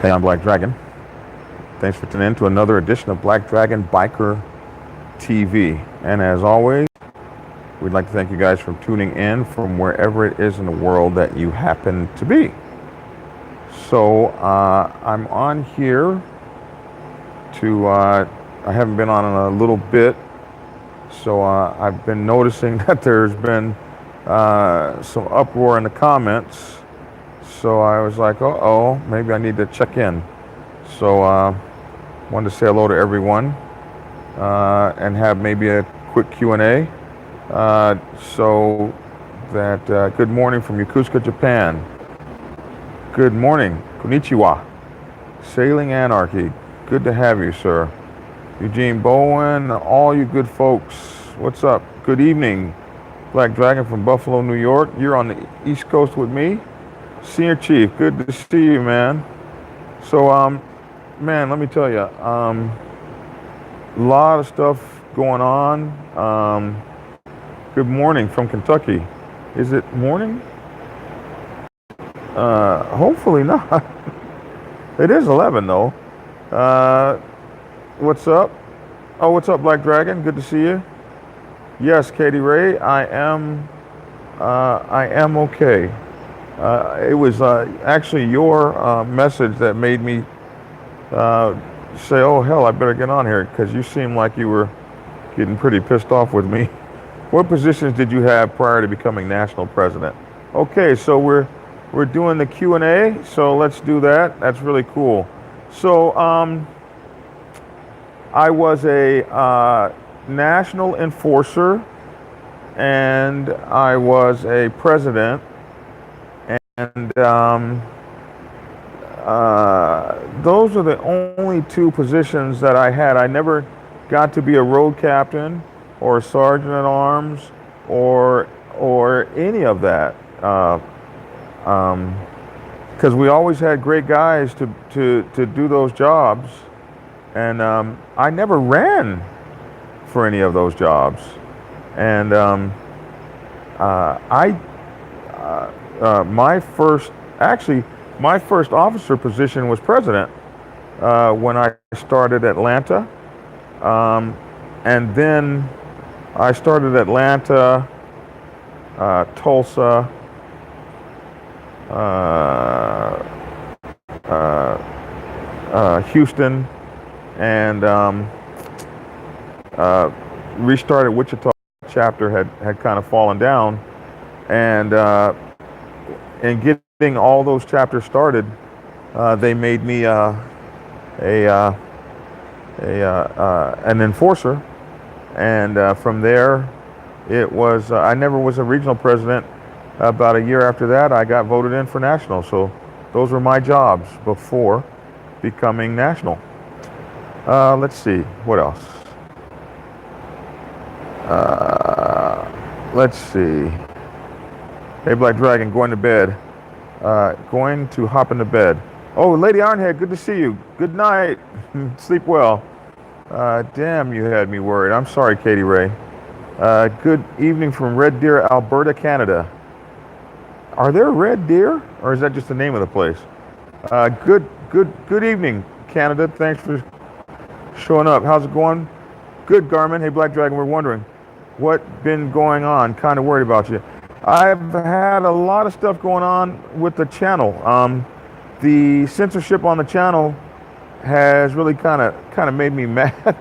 Hey, I'm Black Dragon. Thanks for tuning in to another edition of Black Dragon Biker TV. And as always, we'd like to thank you guys for tuning in from wherever it is in the world that you happen to be. So I'm on here to, I haven't been on in a little bit, so I've been noticing that there's been some uproar in the comments. So I was like, uh-oh, maybe I need to check in. So wanted to say hello to everyone and have maybe a quick Q&A. So that, good morning from Yokosuka, Japan. Good morning, konnichiwa. Sailing Anarchy, good to have you, sir. Eugene Bowen, all you good folks, what's up? Good evening. Black Dragon from Buffalo, New York. You're on the East Coast with me. Senior Chief, good to see you, man. So, man, let me tell you, a lot of stuff going on. Good morning from Kentucky. Is it morning? Hopefully not. It is 11 though. What's up? Oh, what's up, Black Dragon? Good to see you. Yes, Katie Ray, I am okay. It was actually your message that made me say, oh, hell, I better get on here, because you seemed like you were getting pretty pissed off with me. What positions did you have prior to becoming national president? Okay, so we're doing the Q&A, so let's do that. That's really cool. So I was a national enforcer, and I was a president. And those are the only two positions that I had. I never got to be a road captain or a sergeant at arms or any of that, because we always had great guys to do those jobs, and I never ran for any of those jobs, and my first officer position was president when I started Atlanta, and then I started Atlanta, Tulsa, Houston, and restarted Wichita. Chapter had kind of fallen down, and getting all those chapters started, they made me an enforcer, and from there, it was I never was a regional president. About a year after that, I got voted in for national. So those were my jobs before becoming national. Let's see, what else? Let's see. Hey, Black Dragon, going to bed. Going to hop into bed. Oh, Lady Ironhead, good to see you. Good night. Sleep well. Damn, you had me worried. I'm sorry, Katie Ray. Good evening from Red Deer, Alberta, Canada. Are there red deer, or is that just the name of the place? Good evening, Canada. Thanks for showing up. How's it going? Good, Garmin. Hey, Black Dragon, we're wondering what been going on. Kind of worried about you. I've had a lot of stuff going on with the channel. The censorship on the channel has really kind of made me mad.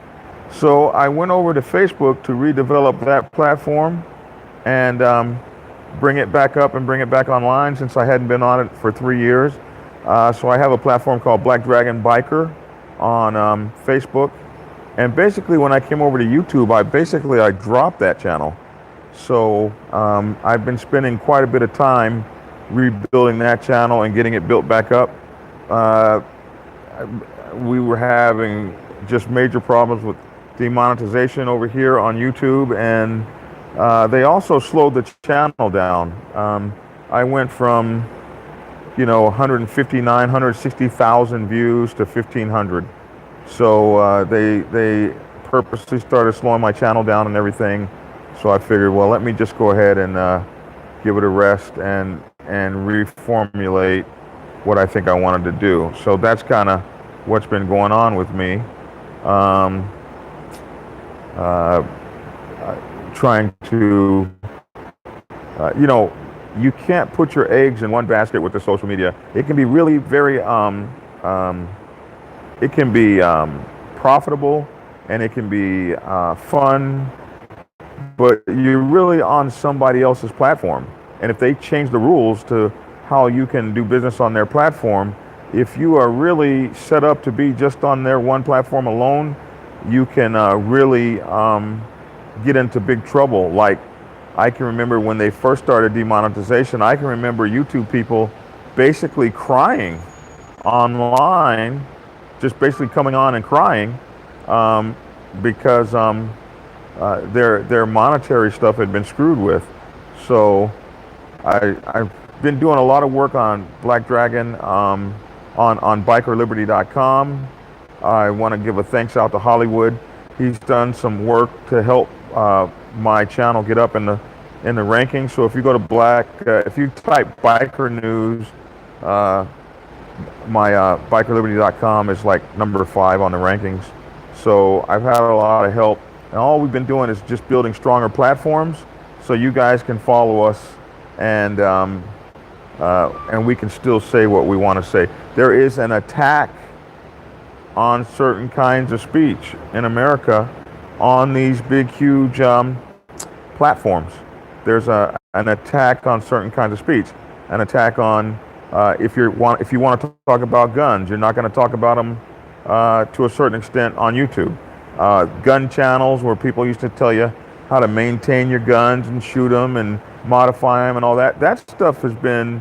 So I went over to Facebook to redevelop that platform and bring it back up and bring it back online, since I hadn't been on it for 3 years. So I have a platform called Black Dragon Biker on Facebook. And basically, when I came over to YouTube, I dropped that channel. So I've been spending quite a bit of time rebuilding that channel and getting it built back up. We were having just major problems with demonetization over here on YouTube, and they also slowed the channel down. I went from 159, 160,000 views to 1,500. So they purposely started slowing my channel down and everything. So I figured, well, let me just go ahead and give it a rest and reformulate what I think I wanted to do. So that's kind of what's been going on with me. Um, uh, Trying to, you know, you can't put your eggs in one basket with the social media. It can be really very, it can be profitable, and it can be fun, but you're really on somebody else's platform. And if they change the rules to how you can do business on their platform, if you are really set up to be just on their one platform alone, you can really get into big trouble. Like, I can remember when they first started demonetization, I can remember YouTube people basically crying online, just basically coming on and crying because their monetary stuff had been screwed with. So I've been doing a lot of work on Black Dragon on bikerliberty.com. I want to give a thanks out to Hollywood. He's done some work to help my channel get up in the rankings. So if you go to if you type biker news, my bikerliberty.com is like number 5 on the rankings. So I've had a lot of help, and all we've been doing is just building stronger platforms so you guys can follow us, and we can still say what we want to say. There is an attack on certain kinds of speech in America on these big, huge platforms. There's an attack on certain kinds of speech, an attack on if you want to talk about guns, you're not going to talk about them to a certain extent on YouTube. Gun channels where people used to tell you how to maintain your guns and shoot them and modify them and all that. That stuff has been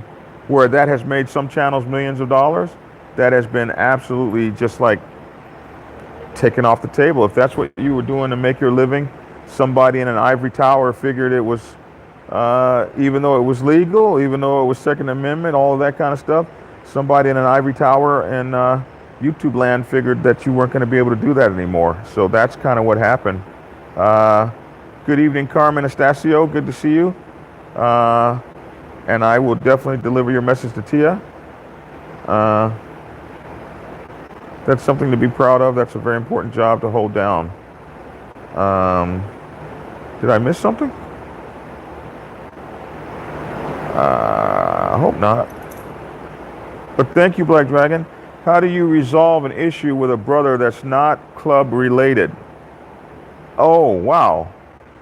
where that has made some channels millions of dollars. That has been absolutely just like taken off the table. If that's what you were doing to make your living, somebody in an ivory tower figured it was, even though it was legal, even though it was Second Amendment, all of that kind of stuff, somebody in an ivory tower in YouTube land figured that you weren't going to be able to do that anymore. So that's kind of what happened. Good evening, Carmen Estacio. Good to see you. And I will definitely deliver your message to Tia. That's something to be proud of. That's a very important job to hold down. Did I miss something? I hope not. But thank you, Black Dragon. How do you resolve an issue with a brother that's not club related? Oh, wow.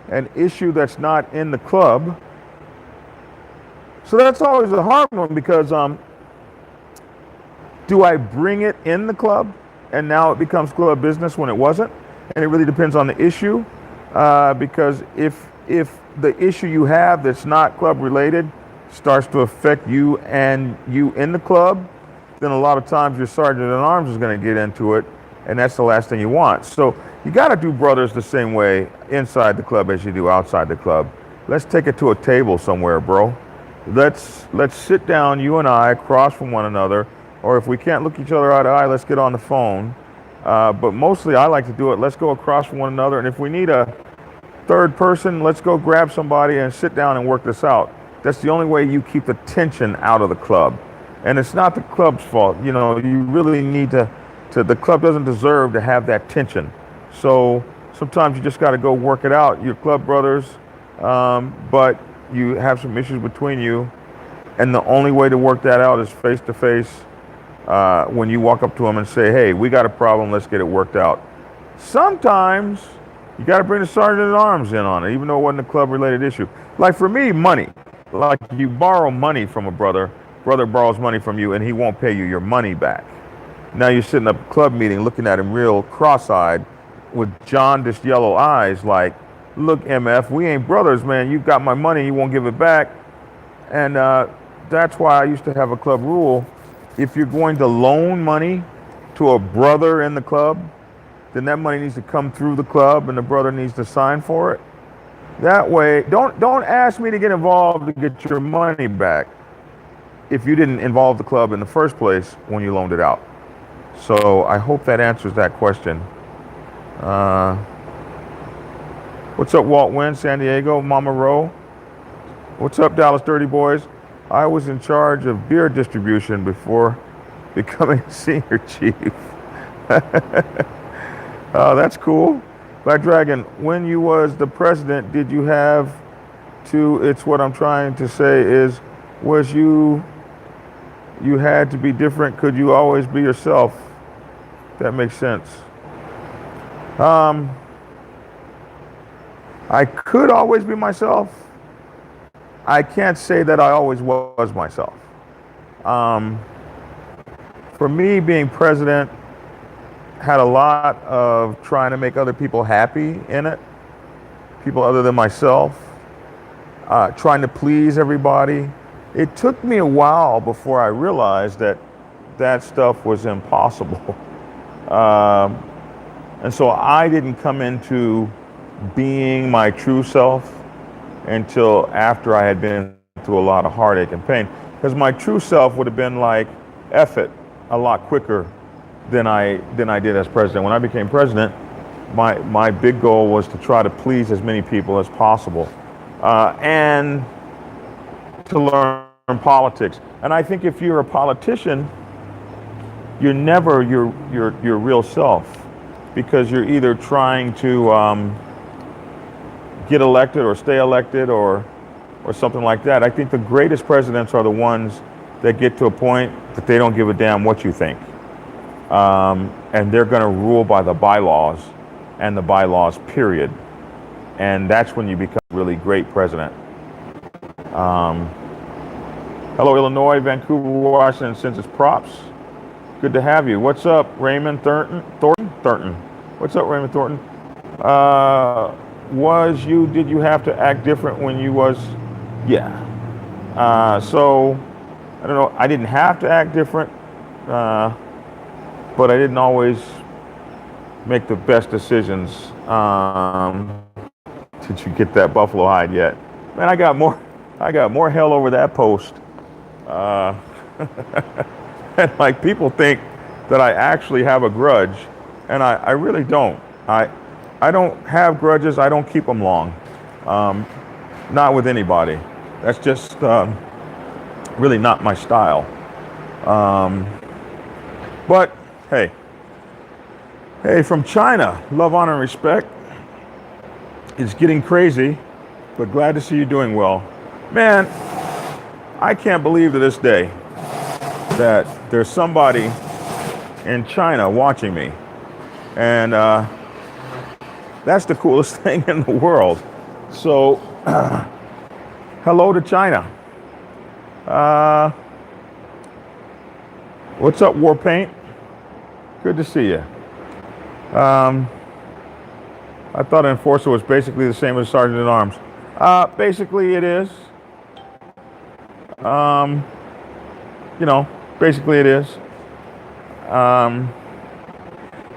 An issue that's not in the club. So that's always a hard one because do I bring it in the club and now it becomes club business when it wasn't? And it really depends on the issue because if the issue you have that's not club related starts to affect you and you in the club, then a lot of times your sergeant at arms is going to get into it, and that's the last thing you want. So you got to do brothers the same way inside the club as you do outside the club. Let's take it to a table somewhere, bro. Let's sit down, you and I, across from one another, or if we can't look each other eye to eye, let's get on the phone. But mostly I like to do it. Let's go across from one another, and if we need a third person, let's go grab somebody and sit down and work this out. That's the only way you keep the tension out of the club. And it's not the club's fault. You know, you really need to the club doesn't deserve to have that tension. So sometimes you just got to go work it out. You're club brothers, but you have some issues between you. And the only way to work that out is face to face when you walk up to them and say, hey, we got a problem, let's get it worked out. Sometimes you got to bring the sergeant at arms in on it, even though it wasn't a club related issue. Like for me, money. Like you borrow money from a brother borrows money from you and he won't pay you your money back. Now you're sitting up at a club meeting looking at him real cross-eyed with jaundiced yellow eyes like, look, MF, we ain't brothers, man. You got my money, you won't give it back. And that's why I used to have a club rule. If you're going to loan money to a brother in the club, then that money needs to come through the club and the brother needs to sign for it. That way, don't ask me to get involved to get your money back if you didn't involve the club in the first place when you loaned it out. So I hope that answers that question. What's up, Walt Wynn, San Diego, Mama Rowe? What's up, Dallas Dirty Boys? I was in charge of beer distribution before becoming senior chief. Oh, that's cool. Black Dragon, when you was the president, did you have to, it's what I'm trying to say is, was you had to be different? Could you always be yourself? That makes sense. I could always be myself. I can't say that I always was myself. For me, being president had a lot of trying to make other people happy in it, people other than myself, trying to please everybody. It took me a while before I realized that that stuff was impossible. And so I didn't come into being my true self until after I had been through a lot of heartache and pain. Because my true self would have been like, F it, a lot quicker than I did as president. When I became president, my big goal was to try to please as many people as possible, and to learn politics. And I think if you're a politician, you're never your real self, because you're either trying to get elected or stay elected or something like that. I think the greatest presidents are the ones that get to a point that they don't give a damn what you think. And they're going to rule by the bylaws and the bylaws, period. And that's when you become a really great president. Hello, Illinois, Vancouver, Washington, Census Props. Good to have you. What's up, Raymond Thornton? What's up, Raymond Thornton? Did you have to act different when you was, yeah. So, I don't know, I didn't have to act different, but I didn't always make the best decisions. Did you get that buffalo hide yet? Man, I got more hell over that post. And like, people think that I actually have a grudge, and I really don't. I don't have grudges. I don't keep them long. Not with anybody. That's just really not my style. But hey, from China, love, honor, and respect. It's getting crazy, but glad to see you doing well. Man, I can't believe to this day that there's somebody in China watching me. And that's the coolest thing in the world. So, hello to China. What's up, Warpaint? Good to see you. I thought an enforcer was basically the same as a sergeant at arms. Basically it is. Basically it is. And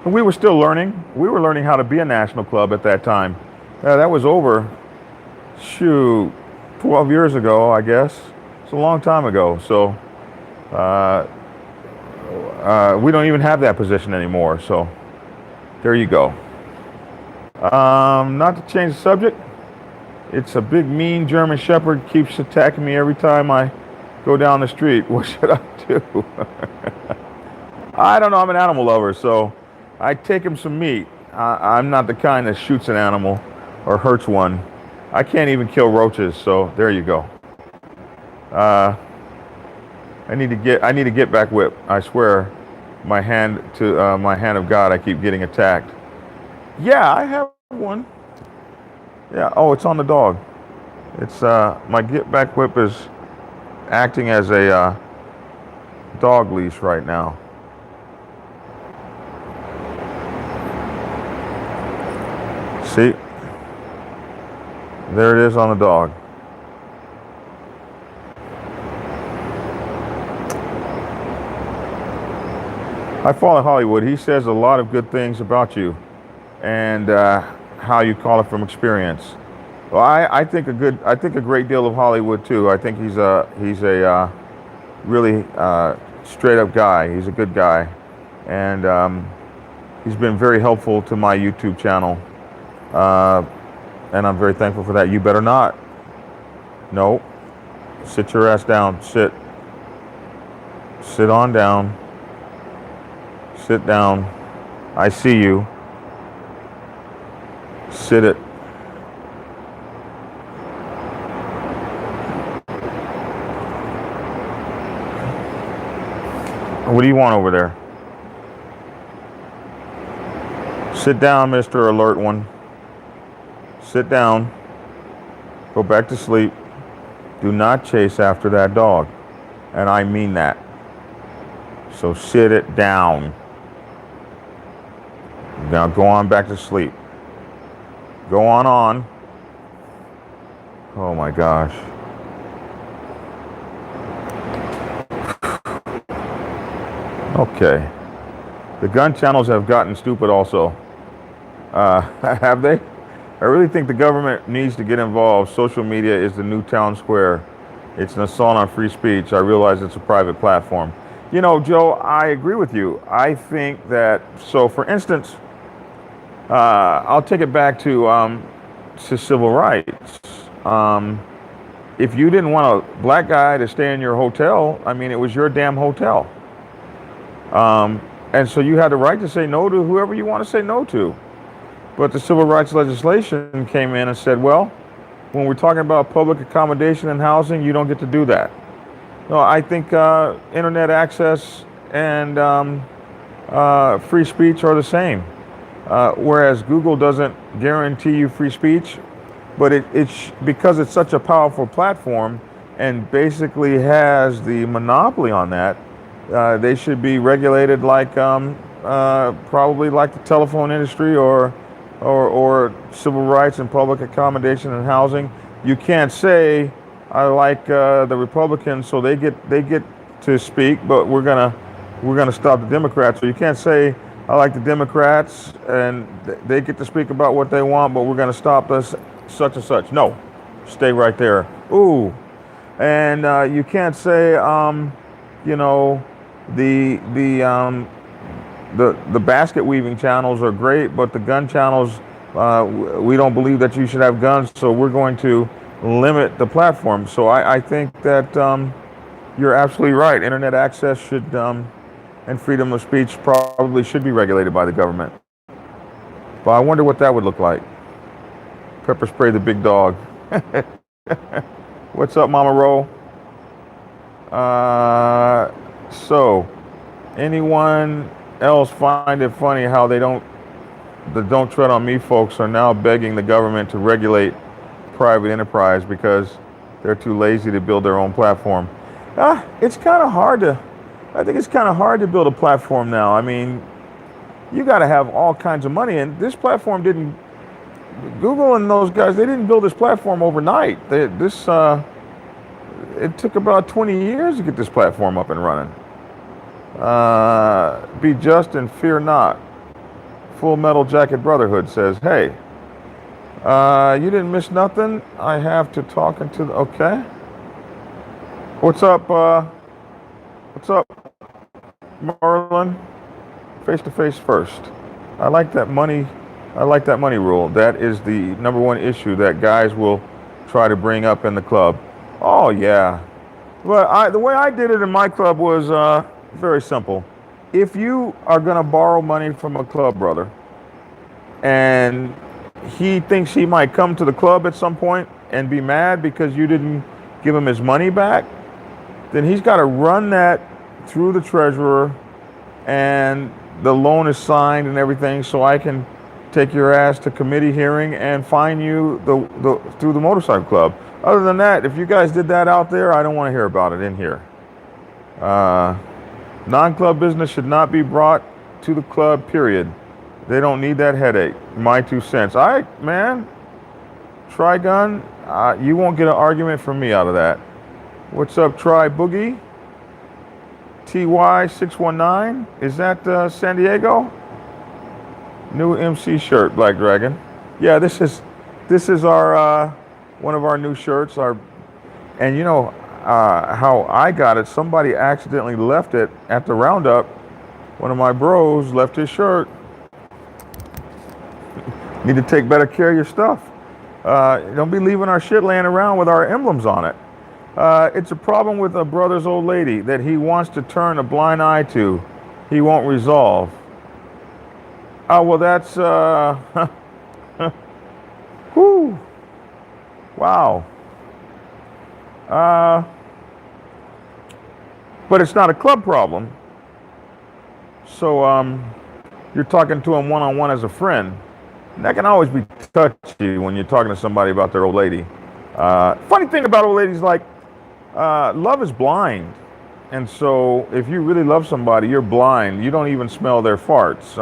we were still learning. We were learning how to be a national club at that time. That was over, 12 years ago, I guess. It's a long time ago. So we don't even have that position anymore. So there you go. Not to change the subject. It's a big, mean German Shepherd keeps attacking me every time I go down the street. What should I do? I don't know. I'm an animal lover, so I take him some meat. I'm not the kind that shoots an animal or hurts one. I can't even kill roaches, so there you go. I need to get back whip. I swear, my hand of God, I keep getting attacked. Yeah, I have one. Yeah. Oh, it's on the dog. It's my get back whip is acting as a dog leash right now. See? There it is on the dog. I follow Hollywood. He says a lot of good things about you, and how you call it from experience. Well, I think a great deal of Hollywood too. I think he's a really straight up guy. He's a good guy, and he's been very helpful to my YouTube channel, and I'm very thankful for that. You better not. No, Sit your ass down. Sit. Sit on down. Sit down. I see you. Sit it. What do you want over there? Sit down, Mr. Alert One. Sit down. Go back to sleep. Do not chase after that dog. And I mean that. So sit it down. Now go on back to sleep. Go on. Oh my gosh. Okay. The gun channels have gotten stupid also. Have they? I really think the government needs to get involved. Social media is the new town square. It's an assault on free speech. I realize it's a private platform. You know, Joe, I agree with you. I think that, so for instance, I'll take it back to civil rights. If you didn't want a black guy to stay in your hotel, I mean, it was your damn hotel. And so you had the right to say no to whoever you want to say no to. But the civil rights legislation came in and said, well, when we're talking about public accommodation and housing, you don't get to do that. No, I think internet access and free speech are the same. Whereas Google doesn't guarantee you free speech, but because it's such a powerful platform and basically has the monopoly on that, they should be regulated like probably like the telephone industry or civil rights and public accommodation and housing. You can't say I like the Republicans, so they get to speak, but we're gonna stop the Democrats. So you can't say I like the Democrats and they get to speak about what they want, but we're gonna stop us such and such. No, stay right there. Ooh, and you can't say you know, the basket weaving channels are great, but the gun channels, we don't believe that you should have guns, so we're going to limit the platform. So I think that you're absolutely right. Internet access should and freedom of speech probably should be regulated by the government. But I wonder what that would look like. Pepper spray the big dog. What's up, Mama Ro? So, anyone else find it funny how the don't tread on me folks are now begging the government to regulate private enterprise because they're too lazy to build their own platform? It's kind of hard to build a platform now. I mean, you got to have all kinds of money, and this platform Google and those guys, they didn't build this platform overnight. It took about 20 years to get this platform up and running. Be just and fear not. Full Metal Jacket Brotherhood says, hey, you didn't miss nothing. I have to talk into the, okay. What's up, Marlon? Face to face first. I like that money rule. That is the number one issue that guys will try to bring up in the club. Oh yeah. Well, the way I did it in my club was very simple. If you are going to borrow money from a club brother and he thinks he might come to the club at some point and be mad because you didn't give him his money back, then he's got to run that through the treasurer and the loan is signed and everything, so I can take your ass to committee hearing and fine you through the motorcycle club. Other than that, if you guys did that out there, I don't want to hear about it in here. Non-club business should not be brought to the club, period. They don't need that headache. My 2 cents. All right, man. Trigun, you won't get an argument from me out of that. What's up, Tri Boogie? TY619, is that San Diego? New MC shirt, Black Dragon. Yeah, this is our one of our new shirts. And you know how I got it? Somebody accidentally left it at the roundup. One of my bros left his shirt. Need to take better care of your stuff. Don't be leaving our shit laying around with our emblems on it. It's a problem with a brother's old lady that he wants to turn a blind eye to. He won't resolve. Oh, well, that's, whew, wow. Uh, but it's not a club problem. So you're talking to him one-on-one as a friend. And that can always be touchy when you're talking to somebody about their old lady. Funny thing about old ladies, like, love is blind. And so if you really love somebody, you're blind. You don't even smell their farts.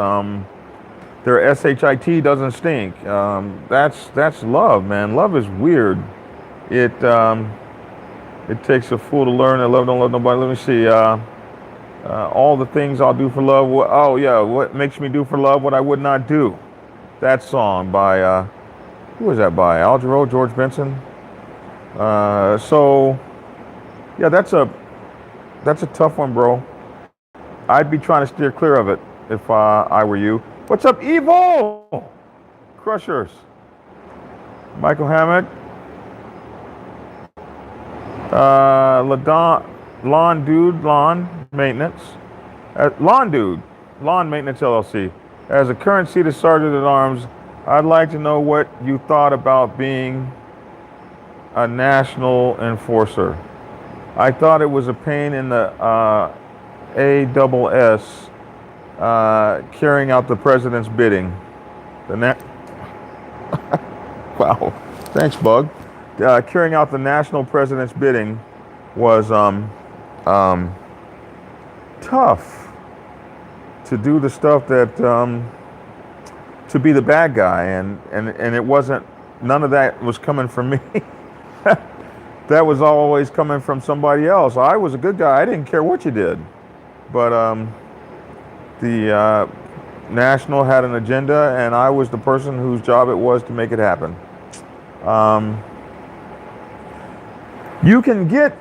Their SHIT doesn't stink. That's love, man. Love is weird. It takes a fool to learn that love don't love nobody. Let me see. All the things I'll do for love. Oh yeah, what makes me do for love what I would not do. That song by who was that by? Al Jarreau, George Benson. So yeah, that's a tough one, bro. I'd be trying to steer clear of it if I were you. What's up, Evil? Crushers. Michael Hammett. Lawn Dude, Lawn Maintenance. Lawn Dude, Lawn Maintenance LLC. As a current seated sergeant at arms, I'd like to know what you thought about being a national enforcer. I thought it was a pain in the ASS carrying out the president's bidding. Wow, thanks, Bug. Carrying out the national president's bidding was tough. To do the stuff that to be the bad guy, and it wasn't. None of that was coming from me. That was always coming from somebody else. I was a good guy. I didn't care what you did, but the National had an agenda, and I was the person whose job it was to make it happen. You can get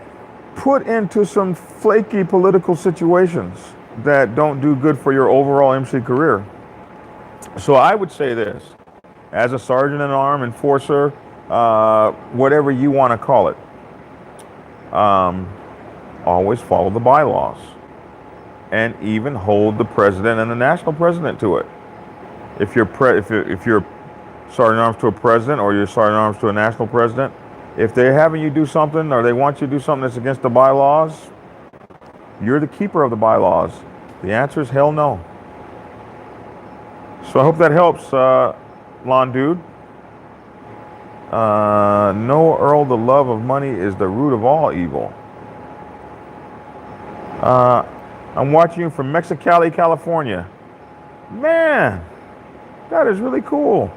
put into some flaky political situations that don't do good for your overall MC career. So I would say this, as a sergeant at arms, enforcer, whatever you want to call it, always follow the bylaws, and even hold the president and the national president to it. If you're sergeant at arms to a president, or you're sergeant at arms to a national president, if they're having you do something, or they want you to do something that's against the bylaws, you're the keeper of the bylaws. The answer is hell no. So I hope that helps, Lawn Dude. No, Earl, the love of money is the root of all evil. I'm watching you from Mexicali, California. Man, that is really cool.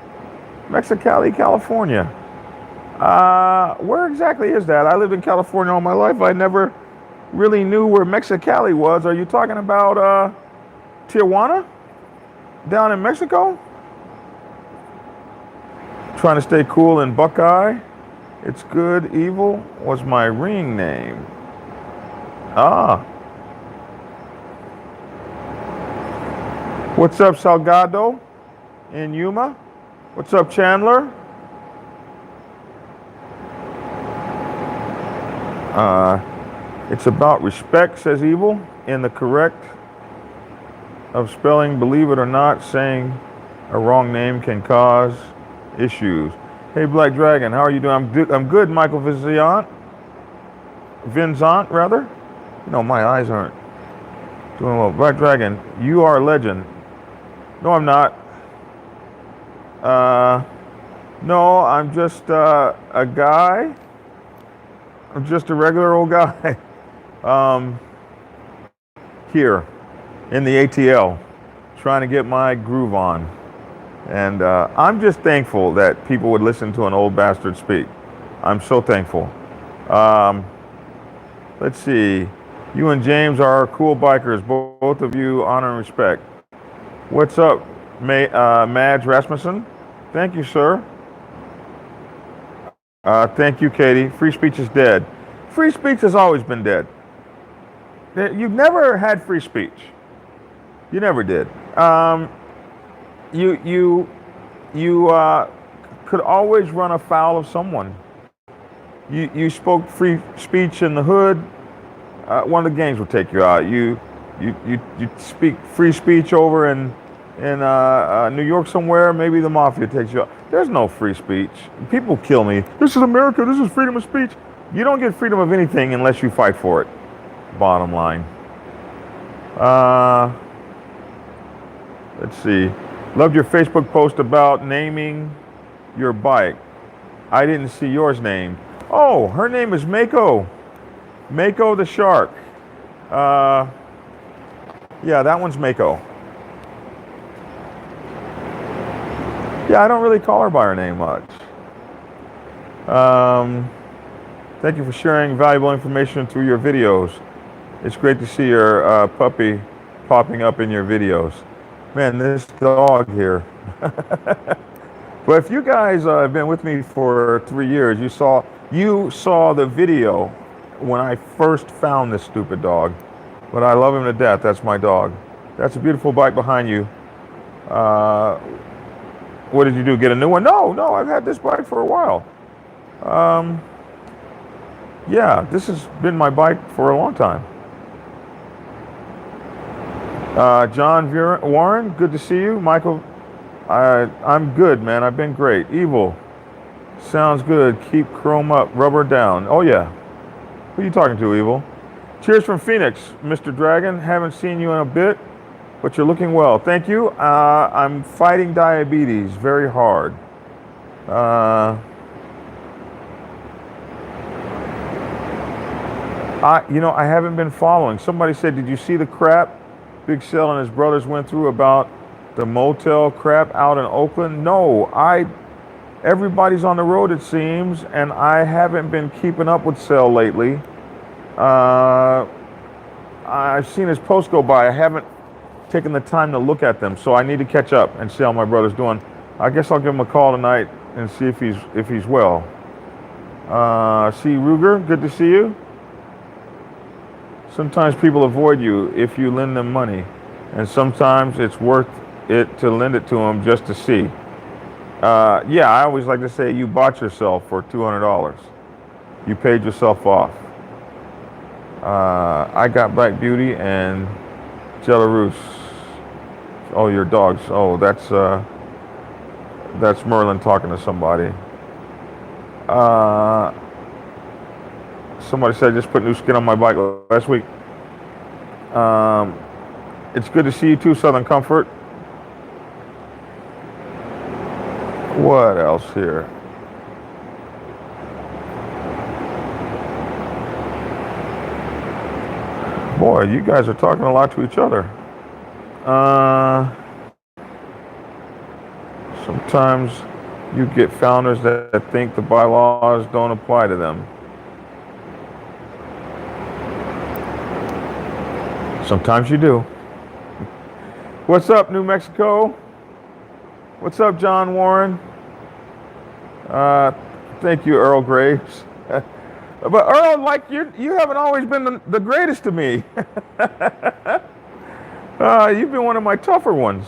Mexicali, California. Where exactly is that? I lived in California all my life. I never really knew where Mexicali was. Are you talking about Tijuana? Down in Mexico? Trying to stay cool in Buckeye. It's Good Evil was my ring name. What's up, Salgado in Yuma? What's up, Chandler? It's about respect, says Evil, in the correct of spelling. Believe it or not, saying a wrong name can cause issues. Hey, Black Dragon, how are you doing? I'm good, Michael Vincent, rather. You know, my eyes aren't doing well. Black Dragon, you are a legend. No, I'm not. No, I'm just a guy. I'm just a regular old guy. Here in the ATL, trying to get my groove on. And I'm just thankful that people would listen to an old bastard speak. I'm so thankful. Let's see. You and James are cool bikers. Both of you honor and respect. What's up, Madge Rasmussen? Thank you, sir. Thank you, Katie. Free speech is dead. Free speech has always been dead. You've never had free speech. You never did. You could always run afoul of someone. You spoke free speech in the hood, one of the gangs will take you out. You speak free speech over in New York somewhere, maybe the mafia takes you out. There's no free speech. People kill me. This is America. This is freedom of speech. You don't get freedom of anything unless you fight for it. Bottom line. Let's see. Loved your Facebook post about naming your bike. I didn't see yours named. Oh, her name is Mako. Mako the shark. Yeah, that one's Mako. Yeah, I don't really call her by her name much. Thank you for sharing valuable information through your videos. It's great to see your puppy popping up in your videos. Man, this dog here. But if you guys have been with me for 3 years, you saw the video when I first found this stupid dog. But I love him to death. That's my dog. That's a beautiful bike behind you. What did you do? Get a new one? No, I've had this bike for a while. Yeah, this has been my bike for a long time. John Warren, good to see you. Michael, I'm good, man. I've been great. Evil, sounds good. Keep chrome up, rubber down. Oh yeah. Who are you talking to, Evil? Cheers from Phoenix, Mr. Dragon. Haven't seen you in a bit, but you're looking well. Thank you. I'm fighting diabetes very hard. I haven't been following. Somebody said, did you see the crap Big Cell and his brothers went through about the motel crap out in Oakland? No, everybody's on the road, it seems, and I haven't been keeping up with Cell lately. I've seen his posts go by. I haven't taken the time to look at them, so I need to catch up and see how my brother's doing. I guess I'll give him a call tonight and see if he's well. C. Ruger, good to see you. Sometimes people avoid you if you lend them money, and sometimes it's worth it to lend it to them just to see. Yeah, I always like to say you bought yourself for $200. You paid yourself off. I got Black Beauty and Jelarus. Oh, your dogs. Oh, that's Merlin talking to somebody. Somebody said I just put new skin on my bike last week. It's good to see you too, Southern Comfort. What else here? Boy, you guys are talking a lot to each other. Sometimes you get founders that think the bylaws don't apply to them. Sometimes you do. What's up, New Mexico? What's up, John Warren? Thank you, Earl Graves. But Earl, like you haven't always been the greatest to me. You've been one of my tougher ones.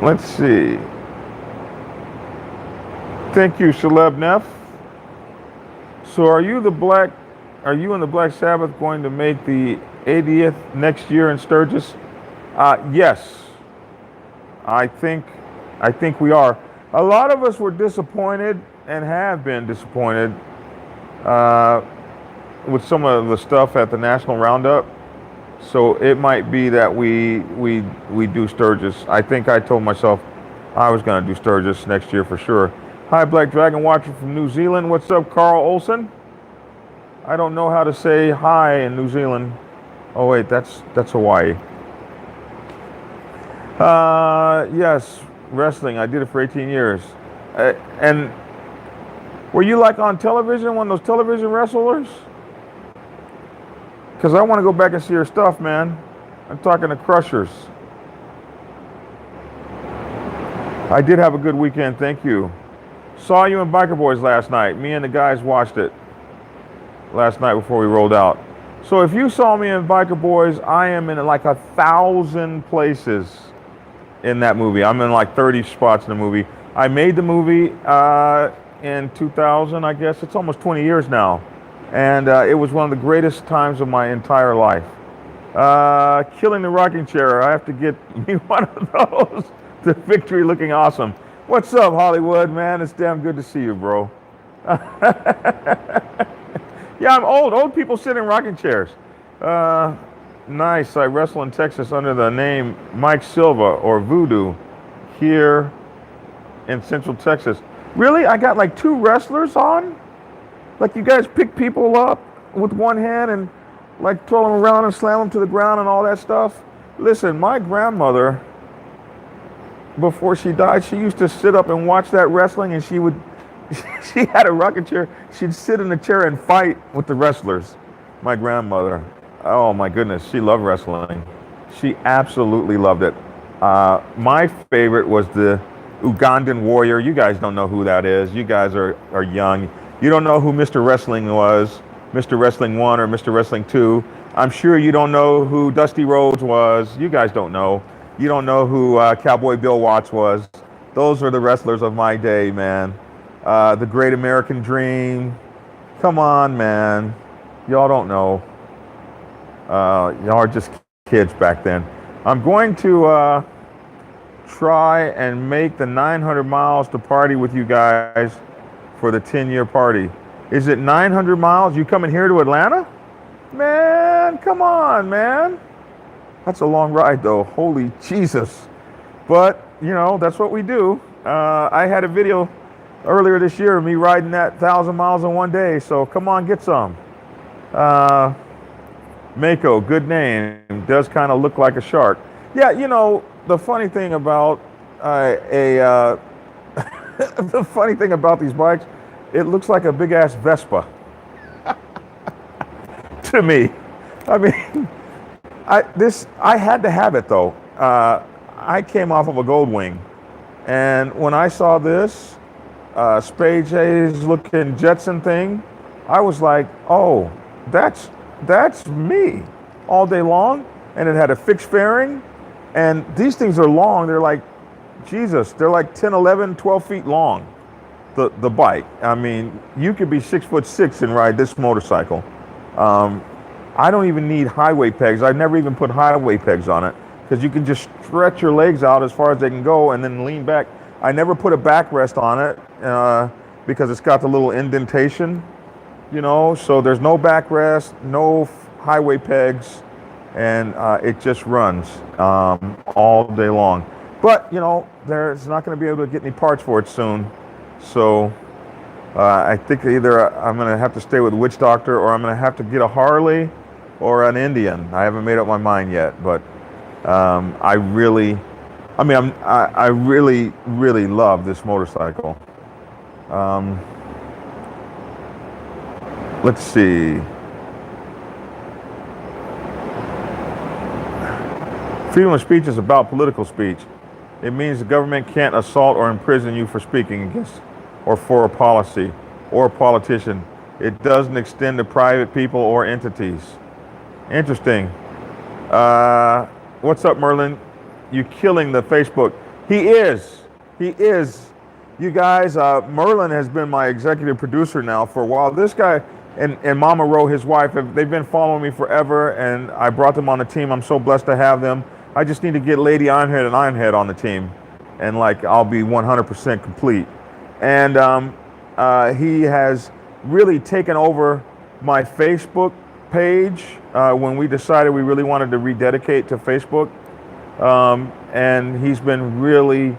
Let's see. Thank you, Shaleb Neff. So are you and the Black Sabbath going to make the 80th next year in Sturgis? Yes. I think we are. A lot of us were disappointed and have been disappointed with some of the stuff at the National Roundup. So it might be that we do Sturgis. I think I told myself I was going to do Sturgis next year for sure. Hi, Black Dragon Watcher from New Zealand. What's up, Carl Olson? I don't know how to say hi in New Zealand. Oh wait, that's Hawaii. Yes, wrestling. I did it for 18 years. And were you like on television, one of those television wrestlers? Because I want to go back and see your stuff, man. I'm talking to Crushers. I did have a good weekend, thank you. Saw you in Biker Boys last night. Me and the guys watched it last night before we rolled out. So if you saw me in Biker Boys, I am in like 1,000 places in that movie. I'm in like 30 spots in the movie. I made the movie in 2000, I guess. It's almost 20 years now. And it was one of the greatest times of my entire life. Killing the rocking chair. I have to get me one of those. The victory looking awesome. What's up, Hollywood, man? It's damn good to see you, bro. Yeah, I'm old. Old people sit in rocking chairs. Nice. I wrestle in Texas under the name Mike Silva or Voodoo here in Central Texas. Really? I got like 2 wrestlers on? Like you guys pick people up with one hand and like throw them around and slam them to the ground and all that stuff? Listen, my grandmother, before she died, she used to sit up and watch that wrestling, and she had a rocking chair. She'd sit in the chair and fight with the wrestlers. My grandmother. Oh my goodness, she loved wrestling. She absolutely loved it. My favorite was the Ugandan Warrior. You guys don't know who that is. You guys are young. You don't know who Mr. Wrestling was, Mr. Wrestling 1 or Mr. Wrestling 2. I'm sure you don't know who Dusty Rhodes was. You guys don't know. You don't know who Cowboy Bill Watts was. Those are the wrestlers of my day, man. The Great American Dream. Come on, man. Y'all don't know. Y'all are just kids back then. I'm going to try and make the 900 miles to party with you guys for the 10-year party. Is it 900 miles? You coming here to Atlanta? Man, come on, man. That's a long ride, though. Holy Jesus. But, you know, that's what we do. I had a video earlier this year of me riding that 1,000 miles in one day, so come on, get some. Mako, good name. Does kind of look like a shark. Yeah, you know, the funny thing about the funny thing about these bikes, it looks like a big ass Vespa to me. I mean, I had to have it though. I came off of a Goldwing, and when I saw this Spade J's looking Jetson thing, I was like, oh, that's me all day long. And it had a fixed fairing, and these things are long. They're like, Jesus, they're like 10, 11, 12 feet long, the bike. I mean, you could be 6'6" and ride this motorcycle. I don't even need highway pegs. I never even put highway pegs on it because you can just stretch your legs out as far as they can go and then lean back. I never put a backrest on it because it's got the little indentation, you know, so there's no backrest, no highway pegs, and it just runs all day long. But, you know, there's not going to be able to get any parts for it soon. So I think either I'm going to have to stay with Witch Doctor or I'm going to have to get a Harley or an Indian. I haven't made up my mind yet, but I really love this motorcycle. Let's see. Freedom of speech is about political speech. It means the government can't assault or imprison you for speaking against or for a policy or a politician. It doesn't extend to private people or entities. Interesting. What's up, Merlin? You killing the Facebook. He is. You guys, Merlin has been my executive producer now for a while. This guy and Mama Ro, his wife, they've been following me forever, and I brought them on the team. I'm so blessed to have them. I just need to get Lady Ironhead and Ironhead on the team, and like I'll be 100% complete. And he has really taken over my Facebook page when we decided we really wanted to rededicate to Facebook. And he's been really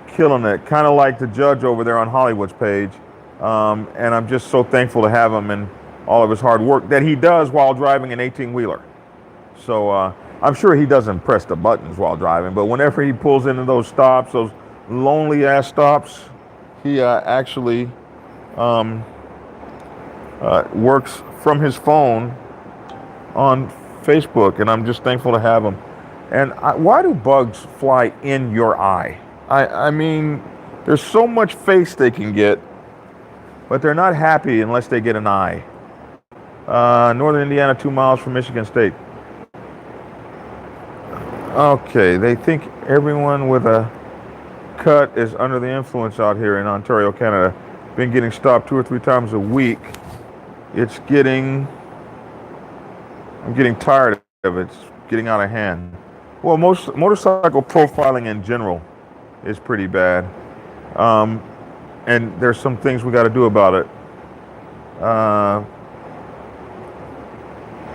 killing it, kind of like the judge over there on Hollywood's page. And I'm just so thankful to have him and all of his hard work that he does while driving an 18-wheeler. So I'm sure he doesn't press the buttons while driving, but whenever he pulls into those stops, those lonely ass stops, he actually works from his phone on Facebook, and I'm just thankful to have him. And why do bugs fly in your eye? I mean, there's so much face they can get, but they're not happy unless they get an eye. Northern Indiana, 2 miles from Michigan State. Okay, they think everyone with a cut is under the influence out here in Ontario, Canada. Been getting stopped 2 or 3 times a week. I'm getting tired of it. It's getting out of hand. Well, most motorcycle profiling in general is pretty bad. And there's some things we got to do about it.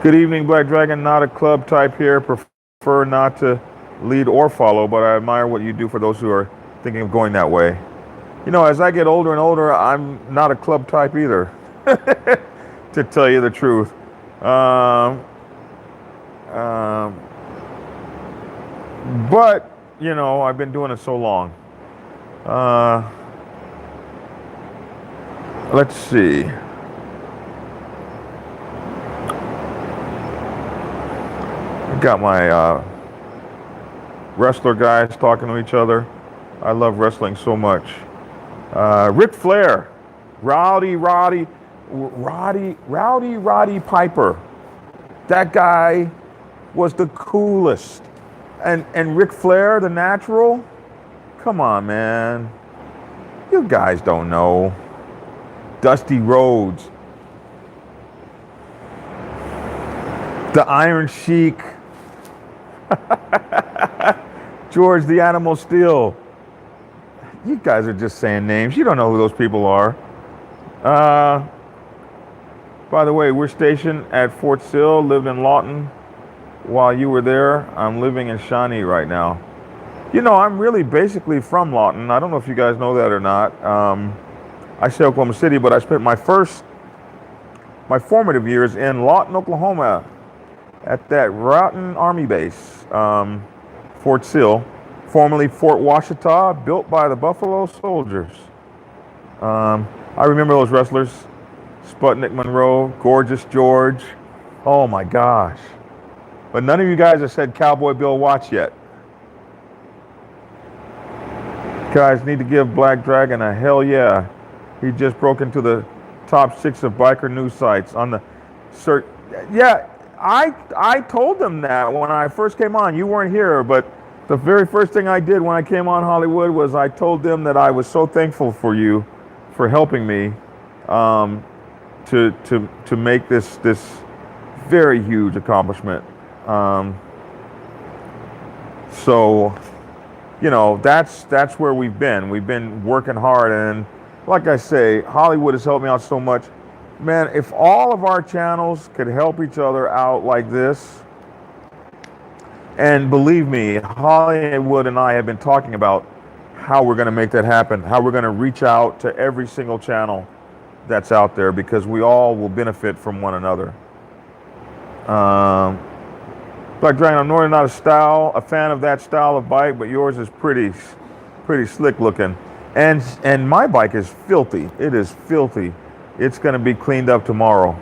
Good evening, Black Dragon. Not a club type here. Prefer not to lead or follow, but I admire what you do for those who are thinking of going that way. You know, as I get older and older, I'm not a club type either, to tell you the truth. But, you know, I've been doing it so long. Let's see. I got my wrestler guys talking to each other. I love wrestling so much. Ric Flair, Rowdy Piper. That guy was the coolest. And Ric Flair, the Natural, come on, man. You guys don't know. Dusty Rhodes, the Iron Sheik, George the Animal Steel. You guys are just saying names. You don't know who those people are. By the way, we're stationed at Fort Sill, lived in Lawton while you were there. I'm living in Shawnee right now. You know, I'm really basically from Lawton. I don't know if you guys know that or not. I say Oklahoma City, but I spent my formative years in Lawton, Oklahoma, at that rotten Army base, Fort Sill, formerly Fort Washita, built by the Buffalo Soldiers. I remember those wrestlers, Sputnik Monroe, Gorgeous George. Oh my gosh. But none of you guys have said Cowboy Bill Watts yet. Guys need to give Black Dragon a hell yeah. He just broke into the top 6 of biker news sites on the search. Yeah, I told them that when I first came on. You weren't here, but the very first thing I did when I came on Hollywood was I told them that I was so thankful for you for helping me to make this very huge accomplishment. So, you know, that's where we've been. We've been working hard, and like I say, Hollywood has helped me out so much. Man, if all of our channels could help each other out like this, and believe me, Hollywood and I have been talking about how we're going to make that happen, how we're going to reach out to every single channel that's out there, because we all will benefit from one another. Black Dragon, I'm normally not a fan of that style of bike, but yours is pretty slick looking. And my bike is filthy. It is filthy. It's going to be cleaned up tomorrow.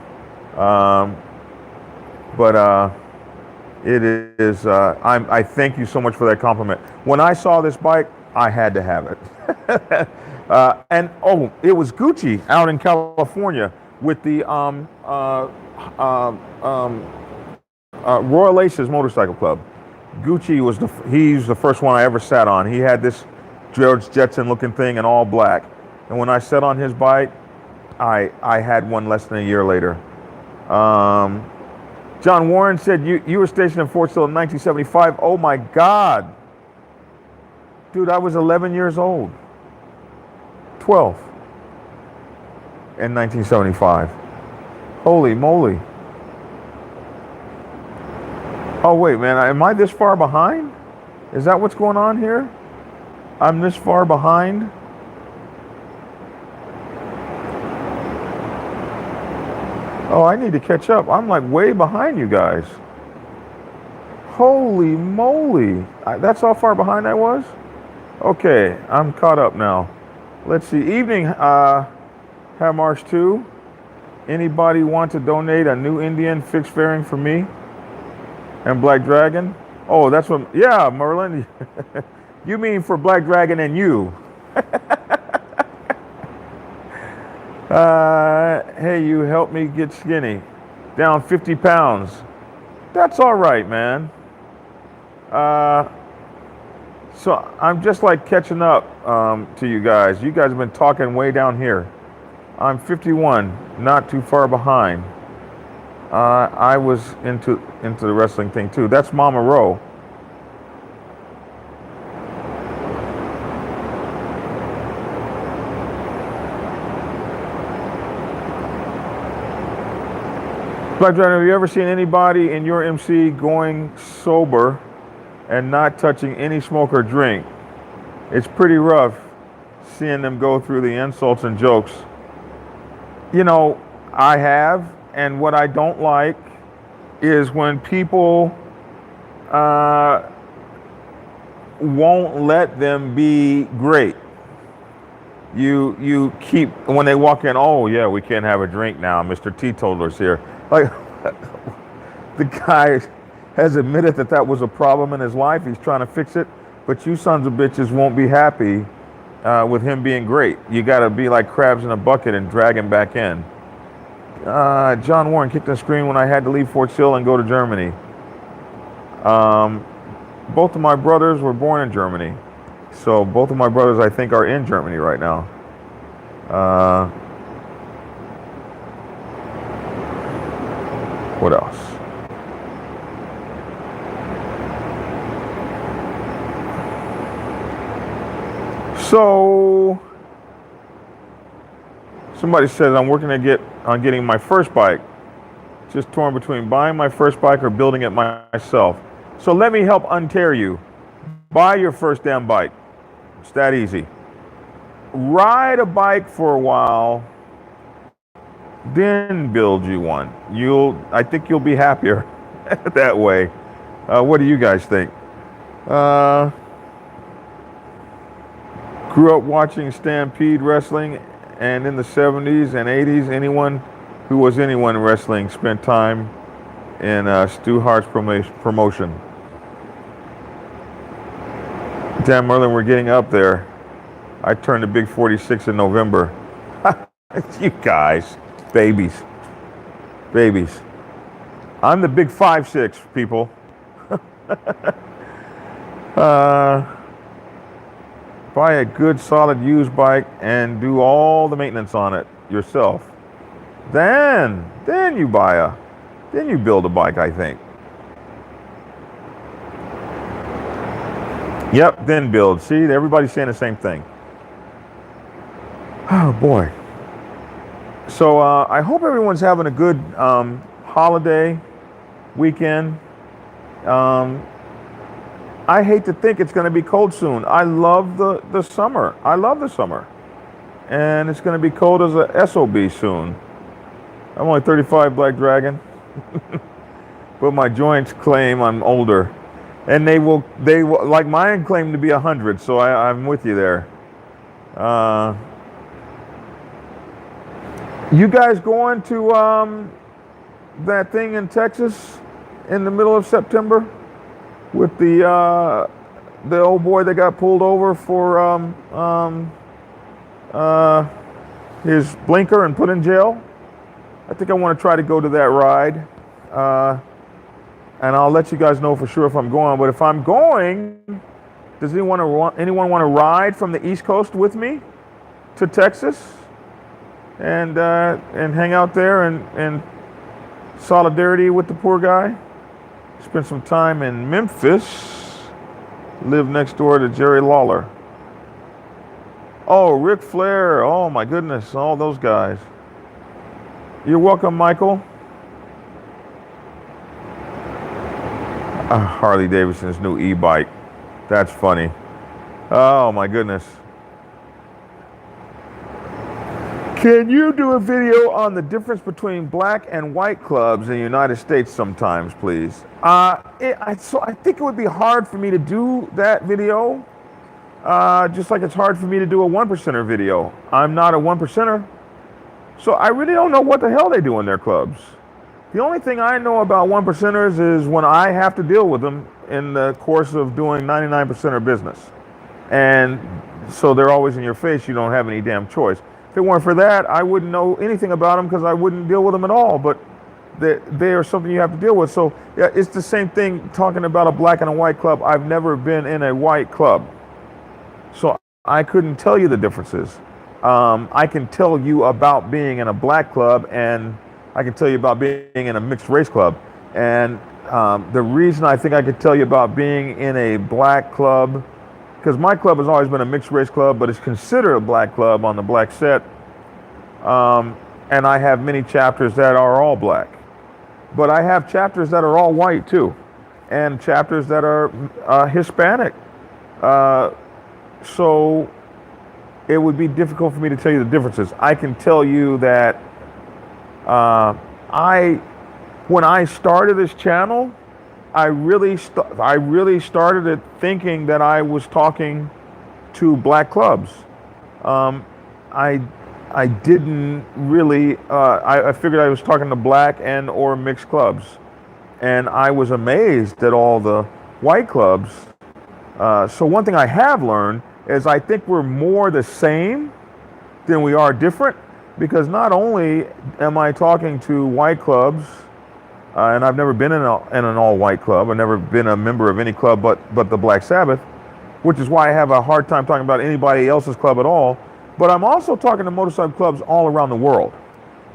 It is. I thank you so much for that compliment. When I saw this bike, I had to have it. And oh, it was Gucci out in California with the Royal Aces Motorcycle Club. Gucci was he's the first one I ever sat on. He had this George Jetson looking thing in all black. And when I sat on his bike, I had one less than a year later. John Warren said you were stationed in Fort Sill in 1975. Oh my God. Dude, I was 11 years old. 12 in 1975. Holy moly. Oh wait, man, am I this far behind? Is that what's going on here? I'm this far behind? Oh, I need to catch up. I'm like way behind you guys. Holy moly. That's how far behind I was? Okay, I'm caught up now. Let's see. Evening, Hamarsh 2. Anybody want to donate a new Indian fixed fairing for me and Black Dragon? Oh, that's what, yeah, Merlin. You mean for Black Dragon and you. Hey, you helped me get skinny. Down 50 pounds. That's all right, man. So I'm just like catching up to you guys. You guys have been talking way down here. I'm 51, not too far behind. I was into the wrestling thing too. That's Mama Rowe. Black Dragon, have you ever seen anybody in your MC going sober and not touching any smoke or drink? It's pretty rough seeing them go through the insults and jokes. You know, I have, and what I don't like is when people won't let them be great. You keep, when they walk in, oh yeah, we can't have a drink now, Mr. Teetotaler's here. Like, the guy has admitted that that was a problem in his life. He's trying to fix it, but you sons of bitches won't be happy with him being great. You got to be like crabs in a bucket and drag him back in. John Warren kicked and screamed when I had to leave Fort Sill and go to Germany. Both of my brothers were born in Germany. So both of my brothers, I think, are in Germany right now. What else? So somebody says I'm working on getting my first bike. Just torn between buying my first bike or building it myself. So let me help untear you. Buy your first damn bike. It's that easy. Ride a bike for a while, then build you one. I think you'll be happier that way. What do you guys think? Grew up watching Stampede Wrestling, and in the 70s and 80s, anyone who was anyone in wrestling spent time in Stu Hart's promotion. Damn, Merlin, we're getting up there. I turned a big 46 in November. You guys, babies. Babies. I'm the big 5'6", people. Buy a good, solid used bike and do all the maintenance on it yourself. Then you build a bike, I think. Yep, then build. See, everybody's saying the same thing. Oh boy. So I hope everyone's having a good holiday weekend. I hate to think it's going to be cold soon. I love the summer. I love the summer. And it's going to be cold as a SOB soon. I'm only 35, Black Dragon. But my joints claim I'm older. And they will, like mine claim to be 100, so I'm with you there. You guys going to that thing in Texas in the middle of September with the old boy that got pulled over for his blinker and put in jail? I think I want to try to go to that ride. And I'll let you guys know for sure if I'm going. But if I'm going, does anyone want to ride from the East Coast with me to Texas and hang out there and solidarity with the poor guy? Spent some time in Memphis. Live next door to Jerry Lawler. Oh, Ric Flair. Oh my goodness, all those guys. You're welcome, Michael. Harley Davidson's new e-bike. That's funny. Oh my goodness. Can you do a video on the difference between black and white clubs in the United States sometimes, please? So I think it would be hard for me to do that video, just like it's hard for me to do a 1%er video. I'm not a 1%er, so I really don't know what the hell they do in their clubs. The only thing I know about 1%ers is when I have to deal with them in the course of doing 99%er business. And so they're always in your face, you don't have any damn choice. If it weren't for that, I wouldn't know anything about them because I wouldn't deal with them at all. But they are something you have to deal with. So yeah, it's the same thing talking about a black and a white club. I've never been in a white club, so I couldn't tell you the differences. I can tell you about being in a black club, and I can tell you about being in a mixed race club. And the reason I think I could tell you about being in a black club, because my club has always been a mixed race club, but it's considered a black club on the black set. And I have many chapters that are all black. But I have chapters that are all white too, and chapters that are Hispanic. So it would be difficult for me to tell you the differences. I can tell you that when I started this channel, I really started it thinking that I was talking to black clubs. I didn't really. I figured I was talking to black and or mixed clubs, and I was amazed at all the white clubs. So one thing I have learned is I think we're more the same than we are different, because not only am I talking to white clubs, and I've never been in an all-white club. I've never been a member of any club but the Black Sabbath, which is why I have a hard time talking about anybody else's club at all. But I'm also talking to motorcycle clubs all around the world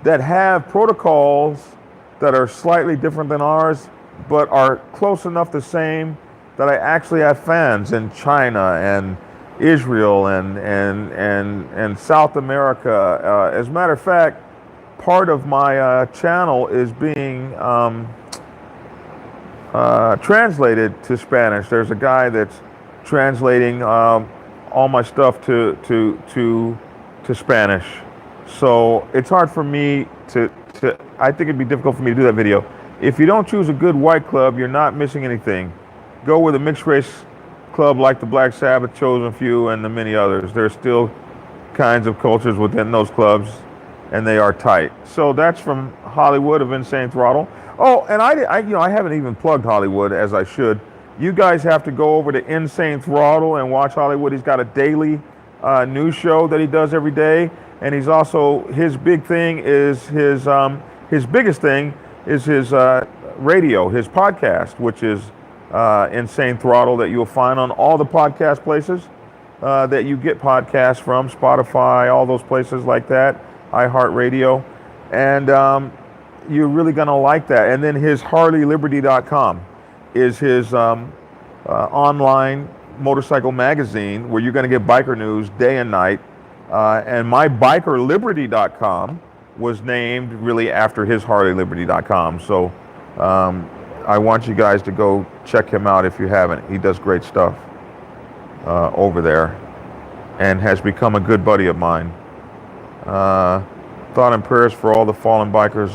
that have protocols that are slightly different than ours, but are close enough the same that I actually have fans in China and Israel and South America. As a matter of fact, part of my channel is being translated to Spanish. There's a guy that's translating all my stuff to Spanish. So it's hard for me to I think it'd be difficult for me to do that video. If you don't choose a good white club, you're not missing anything. Go with a mixed race club like the Black Sabbath, Chosen Few, and the many others. There's still kinds of cultures within those clubs, and they are tight. So that's from Hollywood of Insane Throttle. Oh, and I haven't even plugged Hollywood as I should. You guys have to go over to Insane Throttle and watch Hollywood. He's got a daily news show that he does every day, and he's also, his big thing is his biggest thing is his radio, his podcast, which is Insane Throttle, that you'll find on all the podcast places that you get podcasts from, Spotify, all those places like that, iHeartRadio, and you're really gonna like that. And then his HarleyLiberty.com is his online motorcycle magazine where you're gonna get biker news day and night. And my BikerLiberty.com was named really after his HarleyLiberty.com. So I want you guys to go check him out if you haven't. He does great stuff over there and has become a good buddy of mine. Thought and prayers for all the fallen bikers.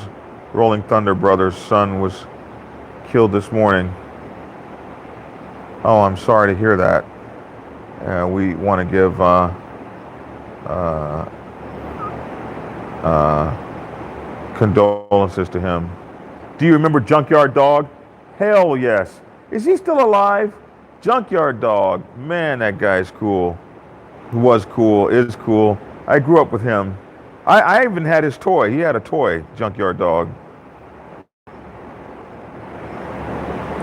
Rolling Thunder Brothers' son was killed this morning. Oh, I'm sorry to hear that. We want to give condolences to him. Do you remember Junkyard Dog? Hell yes. Is he still alive? Junkyard Dog. Man, that guy's cool. He was cool, is cool. I grew up with him. I even had his toy. He had a toy, Junkyard Dog.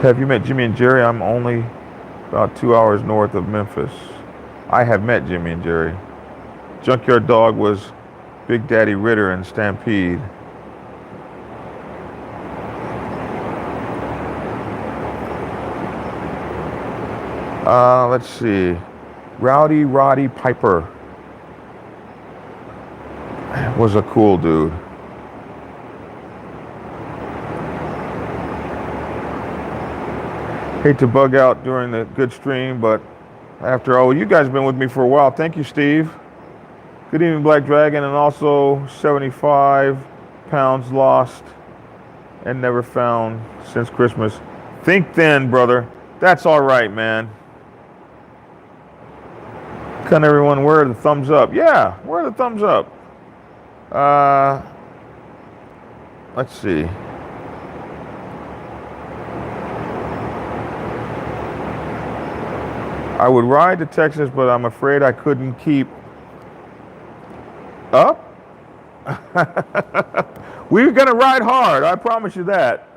Have you met Jimmy and Jerry? I'm only about 2 hours north of Memphis. I have met Jimmy and Jerry. Junkyard Dog was Big Daddy Ritter in Stampede. Let's see. Rowdy Roddy Piper was a cool dude. Hate to bug out during the good stream, but after all, you guys have been with me for a while. Thank you, Steve. Good evening, Black Dragon, and also 75 pounds lost and never found since Christmas. Think then, brother. That's all right, man. Can everyone wear the thumbs up? Yeah, wear the thumbs up. Let's see. I would ride to Texas, but I'm afraid I couldn't keep up. We're gonna ride hard. I promise you that.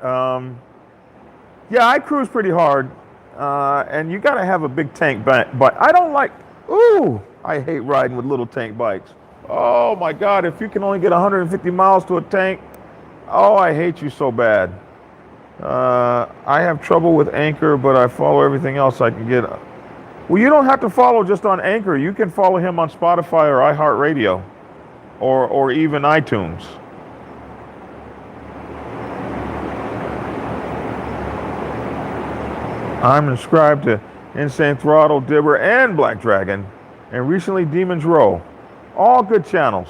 Yeah, I cruise pretty hard, and you gotta have a big tank bike. But I don't like. Ooh, I hate riding with little tank bikes. Oh my God! If you can only get 150 miles to a tank, oh, I hate you so bad. I have trouble with Anchor, but I follow everything else I can get. Well, you don't have to follow just on Anchor. You can follow him on Spotify or iHeartRadio, or even iTunes. I'm subscribed to Insane Throttle, Dibber, and Black Dragon, and recently Demon's Row. All good channels.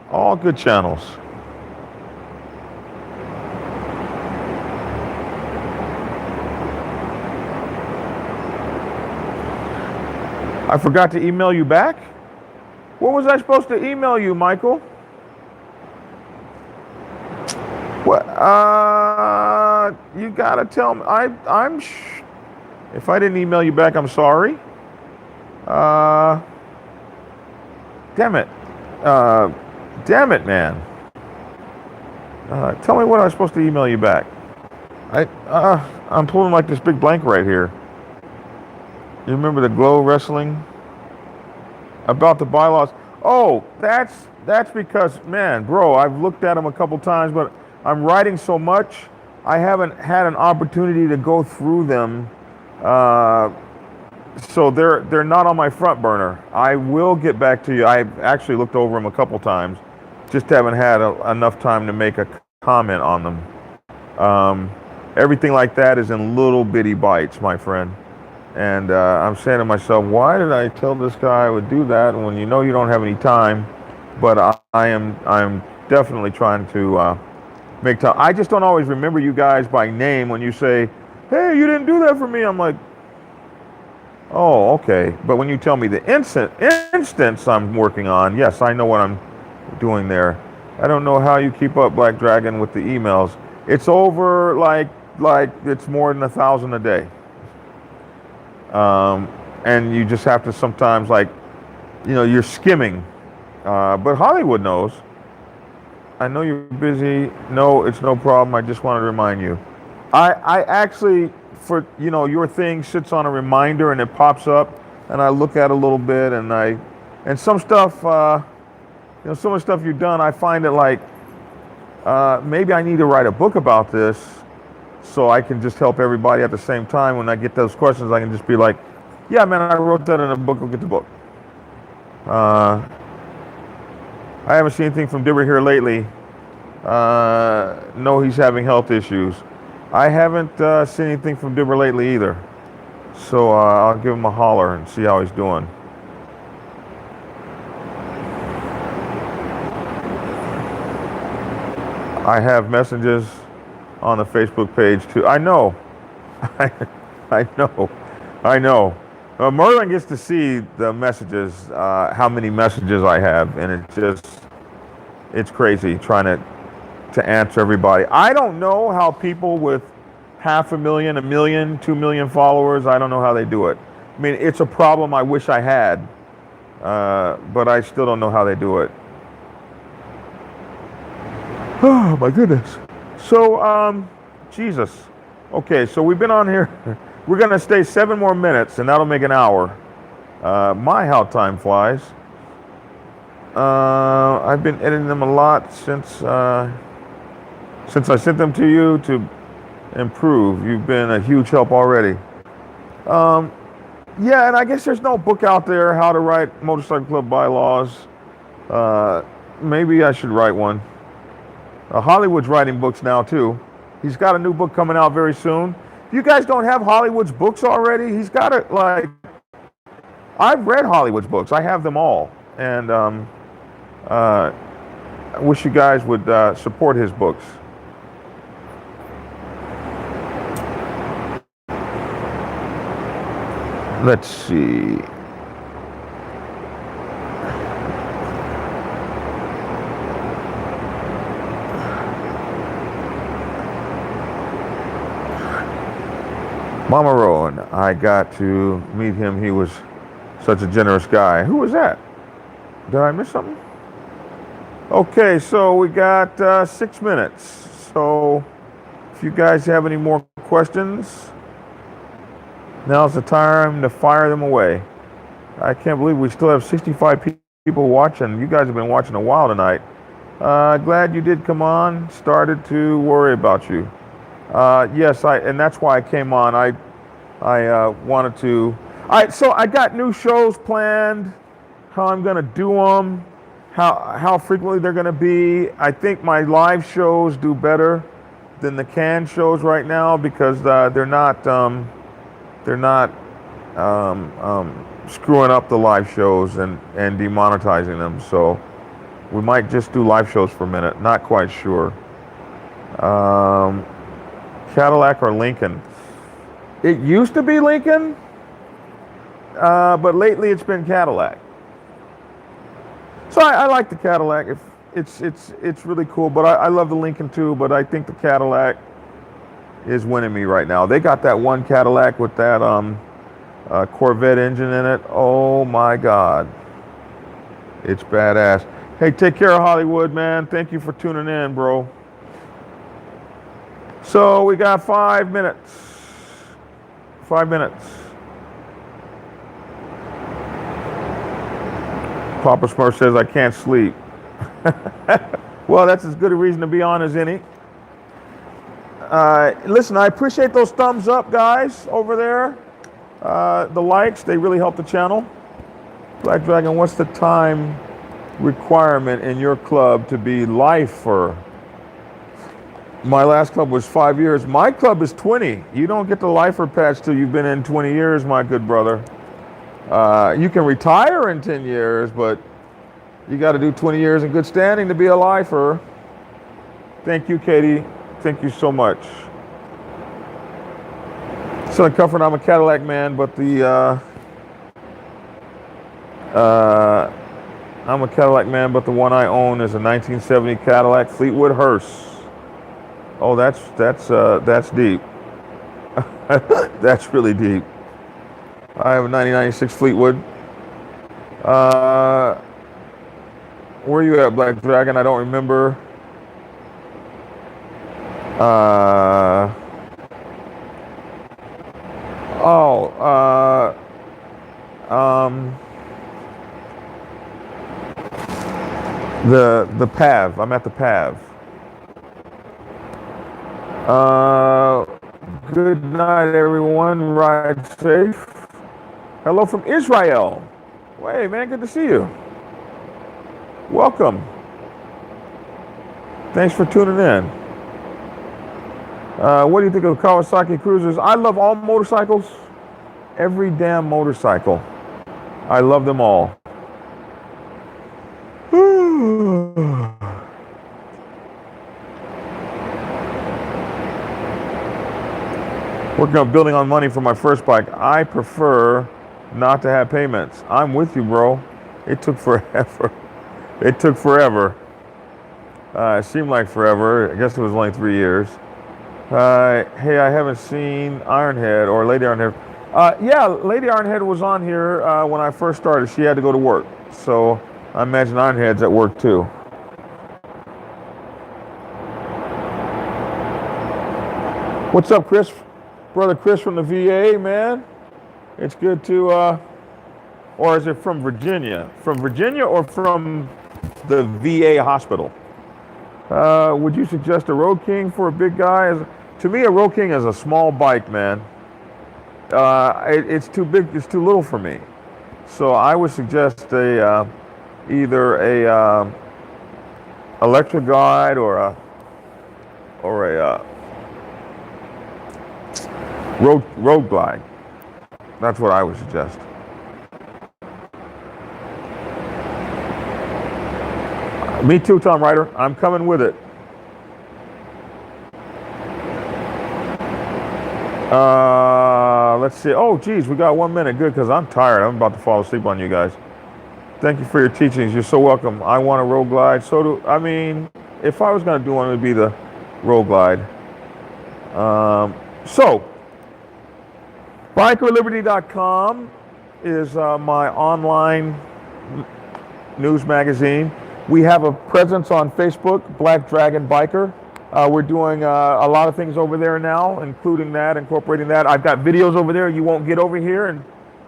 All good channels. I forgot to email you back? What was I supposed to email you, Michael? What? You gotta tell me. If I didn't email you back, I'm sorry. Damn it. Damn it, man. Tell me what I was supposed to email you back. I'm pulling like this big blank right here. You remember the Glow Wrestling? About the bylaws. Oh, that's because, man, bro, I've looked at them a couple times, but I'm writing so much, I haven't had an opportunity to go through them. So they're not on my front burner. I will get back to you. I've actually looked over them a couple times, just haven't had enough time to make a comment on them. Everything like that is in little bitty bites, my friend. And I'm saying to myself, why did I tell this guy I would do that when you know you don't have any time? But I'm definitely trying to make time. I just don't always remember you guys by name when you say, hey, you didn't do that for me. I'm like, oh, okay. But when you tell me the instance I'm working on, yes, I know what I'm doing there. I don't know how you keep up, Black Dragon, with the emails. It's over like it's more than 1,000 a day. And you just have to sometimes, like, you know, you're skimming. But Hollywood knows. I know you're busy. No, it's no problem. I just wanted to remind you. I actually, for, you know, your thing sits on a reminder and it pops up, and I look at it a little bit, and some stuff, you know, some of the stuff you've done, I find it like, maybe I need to write a book about this, so I can just help everybody at the same time. When I get those questions, I can just be like, yeah, man, I wrote that in a book, go get the book. I haven't seen anything from Dibber here lately. No, he's having health issues. I haven't seen anything from Dibber lately either. So I'll give him a holler and see how he's doing. I have messages on the Facebook page too. I know. I know. Merlin gets to see the messages, how many messages I have, and it's crazy trying to answer everybody. I don't know how people with 500,000, 1 million, 2 million followers, I don't know how they do it. I mean, it's a problem I wish I had, but I still don't know how they do it. Oh my goodness. So, Jesus. Okay, so we've been on here. We're going to stay 7 more minutes, and that'll make an hour. My, how time flies. I've been editing them a lot since I sent them to you to improve. You've been a huge help already. Yeah, and I guess there's no book out there, How to Write Motorcycle Club Bylaws. Maybe I should write one. Hollywood's writing books now, too. He's got a new book coming out very soon. If you guys don't have Hollywood's books already, he's got it, like... I've read Hollywood's books. I have them all. And I wish you guys would support his books. Let's see. Mama Rowan, I got to meet him. He was such a generous guy. Who was that? Did I miss something? Okay, so we got 6 minutes. So if you guys have any more questions, now's the time to fire them away. I can't believe we still have 65 people watching. You guys have been watching a while tonight. Glad you did come on. Started to worry about you. Yes, and that's why I came on. I wanted to. So I got new shows planned. How I'm gonna do them. How frequently they're gonna be. I think my live shows do better than the canned shows right now because they're not screwing up the live shows and demonetizing them. So we might just do live shows for a minute. Not quite sure. Cadillac or Lincoln? It used to be Lincoln, but lately it's been Cadillac. So I like the Cadillac. It's really cool, but I love the Lincoln too. But I think the Cadillac is winning me right now. They got that one Cadillac with that Corvette engine in it. Oh my God, it's badass. Hey, take care of Hollywood, man. Thank you for tuning in, bro. So we got 5 minutes. 5 minutes. Papa Smurf says I can't sleep. Well, that's as good a reason to be on as any. Listen, I appreciate those thumbs up, guys, over there. The likes, they really help the channel. Black Dragon, what's the time requirement in your club to be lifer? My last club was 5 years. My club is 20. You don't get the lifer patch till you've been in 20 years, my good brother. You can retire in 10 years, but you got to do 20 years in good standing to be a lifer. Thank you, Katie. Thank you so much. Southern Comfort, I'm a Cadillac man, but I'm a Cadillac man, but the one I own is a 1970 Cadillac Fleetwood Hearse. Oh, that's deep. That's really deep. I have a 1996 Fleetwood. Where are you at, Black Dragon? I don't remember. The PAV. I'm at the PAV. Good night, everyone. Ride safe. Hello from Israel. Hey, man, good to see you. Welcome. Thanks for tuning in. What do you think of the Kawasaki Cruisers? I love all motorcycles. Every damn motorcycle. I love them all. Working on building on money for my first bike. I prefer not to have payments. I'm with you, bro. It took forever. It took forever. It seemed like forever. I guess it was only 3 years. Hey, I haven't seen Ironhead or Lady Ironhead. Yeah, Lady Ironhead was on here when I first started. She had to go to work. So I imagine Ironhead's at work too. What's up, Chris? Brother Chris from the VA, man. It's good to, or is it from Virginia? From Virginia or from the VA hospital? Would you suggest a Road King for a big guy? To me, a Road King is a small bike, man. It's too big, it's too little for me. So I would suggest either a electric guide or a road glide. That's what I would suggest. Me too, Tom Ryder. I'm coming with it. Let's see. Oh, geez, we got 1 minute. Good, because I'm tired. I'm about to fall asleep on you guys. Thank you for your teachings. You're so welcome. I want a road glide. So do I. Mean, if I was going to do one, it would be the road glide. So, bikerliberty.com is my online news magazine. We have a presence on Facebook, Black Dragon Biker. We're doing a lot of things over there now, including that, incorporating that. I've got videos over there you won't get over here, and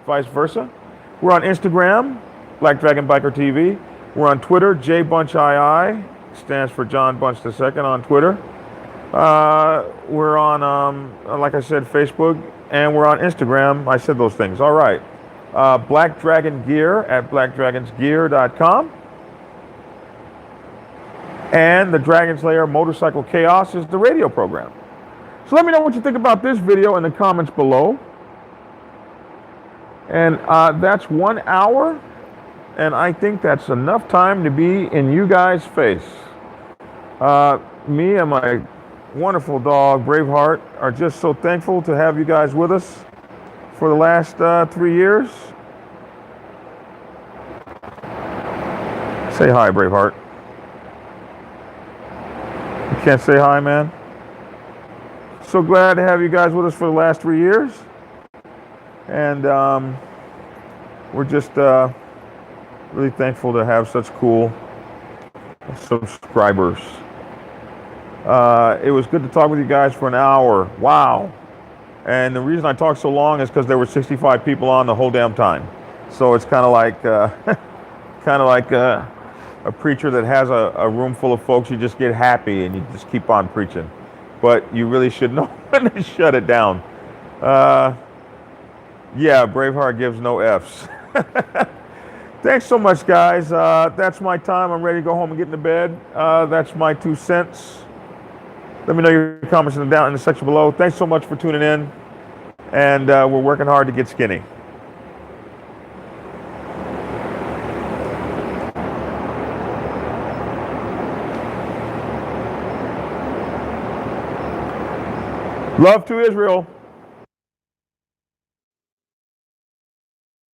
vice versa. We're on Instagram, Black Dragon Biker TV. We're on Twitter, JBunchII, stands for John Bunch II on Twitter. We're on, like I said, Facebook, and we're on Instagram. I said those things. All right. Black Dragon Gear at blackdragonsgear.com. And the Dragon Slayer Motorcycle Chaos is the radio program. So let me know what you think about this video in the comments below. And that's 1 hour, and I think that's enough time to be in you guys' face. Me and my wonderful dog, Braveheart, are just so thankful to have you guys with us for the last 3 years. Say hi, Braveheart. You can't say hi, man? So glad to have you guys with us for the last 3 years. And we're just really thankful to have such cool subscribers. It was good to talk with you guys for an hour. Wow. And the reason I talked so long is because there were 65 people on the whole damn time. So it's kind of like a preacher that has a room full of folks. You just get happy and you just keep on preaching. But you really should know when to shut it down. Yeah, Braveheart gives no Fs. Thanks so much, guys. That's my time. I'm ready to go home and get into bed. That's my 2 cents. Let me know your comments in the section below. Thanks so much for tuning in. And we're working hard to get skinny. Love to Israel.